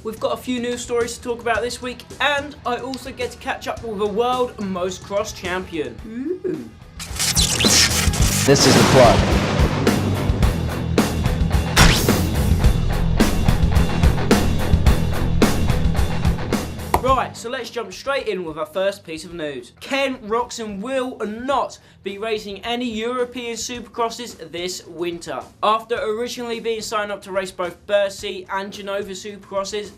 we've got a few news stories to talk about this week, and I also get to catch up with the world motocross champion. Ooh. This is the plug. Right, so let's jump straight in with our first piece of news. Ken Roczen will not be racing any European Supercrosses this winter. After originally being signed up to race both Bercy and Genova Supercrosses,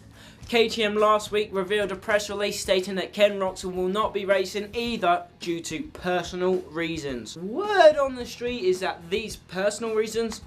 KTM last week revealed a press release stating that Ken Roczen will not be racing either due to personal reasons. Word on the street is that these personal reasons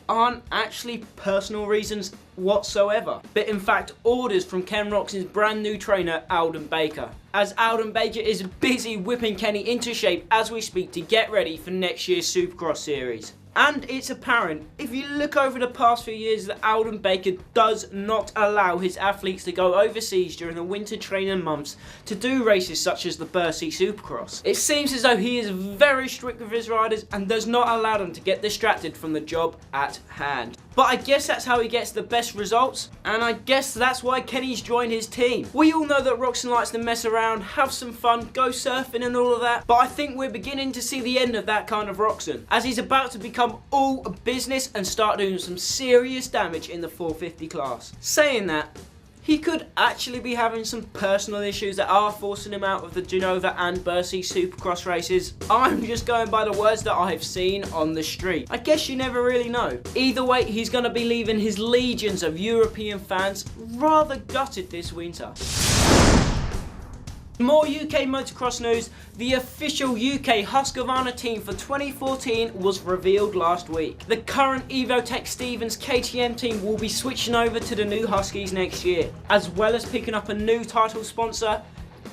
aren't actually personal reasons whatsoever, but in fact orders from Ken Roczen's brand new trainer Alden Baker, as Alden Baker is busy whipping Kenny into shape as we speak to get ready for next year's Supercross series. And it's apparent, if you look over the past few years, that Alden Baker does not allow his athletes to go overseas during the winter training months to do races such as the Bercy Supercross. It seems as though he is very strict with his riders and does not allow them to get distracted from the job at hand. But I guess that's how he gets the best results, and I guess that's why Kenny's joined his team. We all know that Roczen likes to mess around, have some fun, go surfing and all of that, but I think we're beginning to see the end of that kind of Roczen, as he's about to become all business and start doing some serious damage in the 450 class. Saying that, he could actually be having some personal issues that are forcing him out of the Genova and Bercy Supercross races. I'm just going by the words that I've seen on the street. I guess you never really know. Either way, he's going to be leaving his legions of European fans rather gutted this winter. More UK motocross news. The official UK Husqvarna team for 2014 was revealed last week. The current Evotech Stevens KTM team will be switching over to the new Huskies next year, as well as picking up a new title sponsor,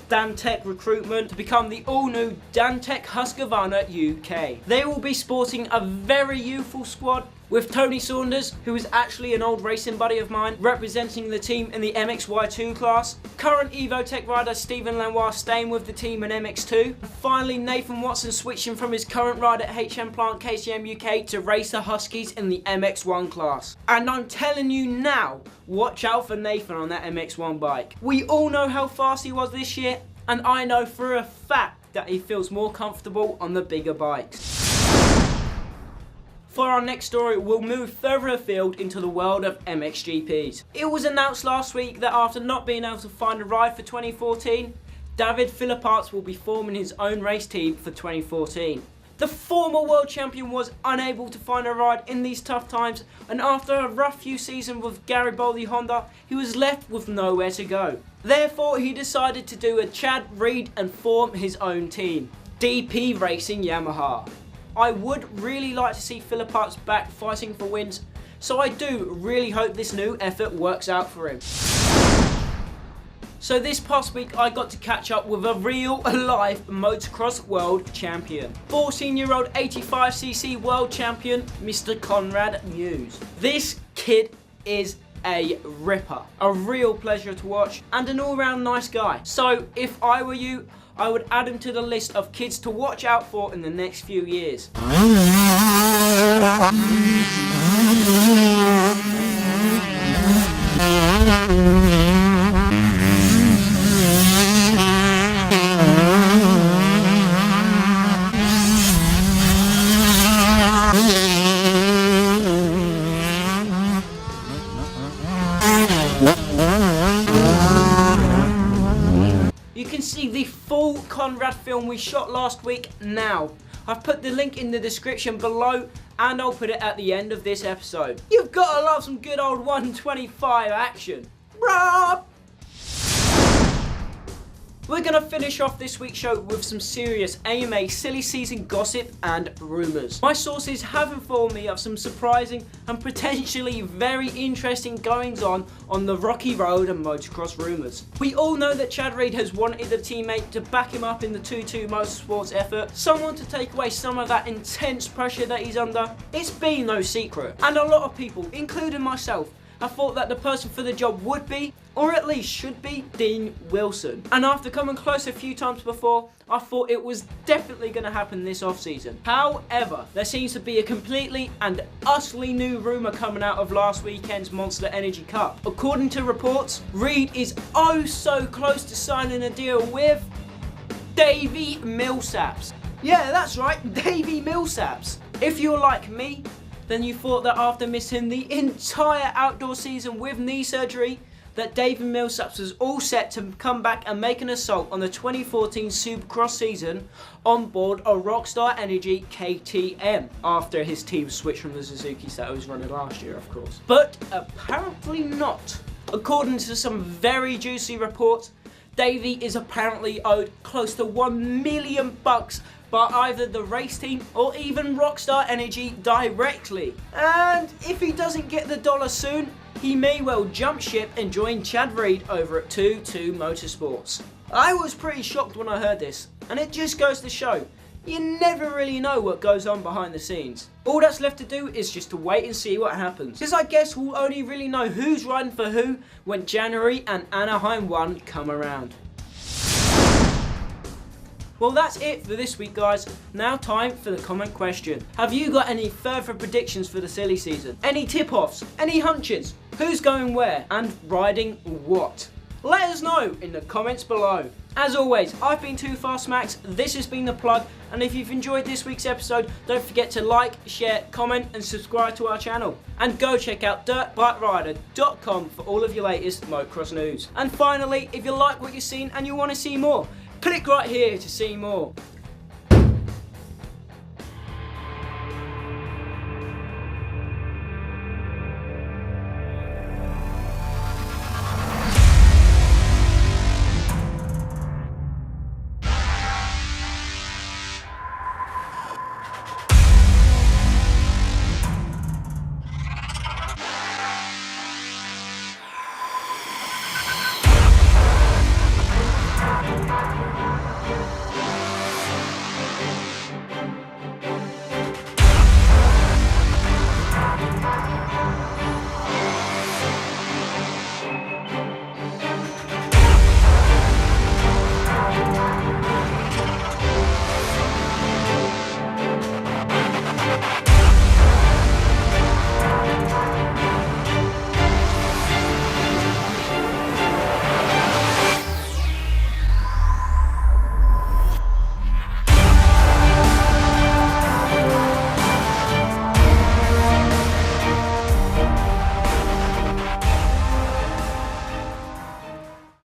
Dantec Recruitment, to become the all-new Dantec Husqvarna UK. They will be sporting a very youthful squad, with Tony Saunders, who is actually an old racing buddy of mine, representing the team in the MXY2 class. Current Evotech rider Stephen Lenoir staying with the team in MX2. And finally, Nathan Watson switching from his current ride at HM Plant KTM UK to race the Huskies in the MX1 class. And I'm telling you now, watch out for Nathan on that MX1 bike. We all know how fast he was this year, and I know for a fact that he feels more comfortable on the bigger bikes. For our next story, we'll move further afield into the world of MXGPs. It was announced last week that after not being able to find a ride for 2014, David Philipparts will be forming his own race team for 2014. The former world champion was unable to find a ride in these tough times, and after a rough few seasons with Garibaldi Honda, he was left with nowhere to go. Therefore, he decided to do a Chad Reed and form his own team, DP Racing Yamaha. I would really like to see Philipparts back fighting for wins, so I do really hope this new effort works out for him. So this past week I got to catch up with a real life motocross world champion. 14-year-old 85cc world champion, Mr. Conrad Muse. This kid is a ripper, a real pleasure to watch, and an all-round nice guy. So if I were you, I would add him to the list of kids to watch out for in the next few years. You can see the full Conrad film we shot last week now. I've put the link in the description below, and I'll put it at the end of this episode. You've got to love some good old 125 action. Rob! We're going to finish off this week's show with some serious AMA silly season gossip and rumours. My sources have informed me of some surprising and potentially very interesting goings on the rocky road and motocross rumours. We all know that Chad Reed has wanted a teammate to back him up in the 2-2 motorsports effort, someone to take away some of that intense pressure that he's under. It's been no secret, and a lot of people, including myself, I thought that the person for the job would be, or at least should be, Dean Wilson. And after coming close a few times before, I thought it was definitely going to happen this off-season. However, there seems to be a completely and utterly new rumour coming out of last weekend's Monster Energy Cup. According to reports, Reed is oh so close to signing a deal with Davy Millsaps. Yeah, that's right, Davy Millsaps. If you're like me, then you thought that after missing the entire outdoor season with knee surgery, that David Millsaps was all set to come back and make an assault on the 2014 Supercross season on board a Rockstar Energy KTM, after his team switched from the Suzukis that was running last year, of course. But apparently not. According to some very juicy reports, Davey is apparently owed close to $1 million by either the race team or even Rockstar Energy directly. And if he doesn't get the dollar soon, he may well jump ship and join Chad Reed over at 2-2 Motorsports. I was pretty shocked when I heard this, and it just goes to show, you never really know what goes on behind the scenes. All that's left to do is just to wait and see what happens, because I guess we'll only really know who's riding for who when January and Anaheim 1 come around. Well, that's it for this week, guys. Now time for the comment question. Have you got any further predictions for the silly season? Any tip-offs? Any hunches? Who's going where? And riding what? Let us know in the comments below. As always, I've been Too Fast Max, this has been The Plug, and if you've enjoyed this week's episode, don't forget to like, share, comment and subscribe to our channel. And go check out dirtbikerider.com for all of your latest motocross news. And finally, if you like what you've seen and you want to see more, click right here to see more.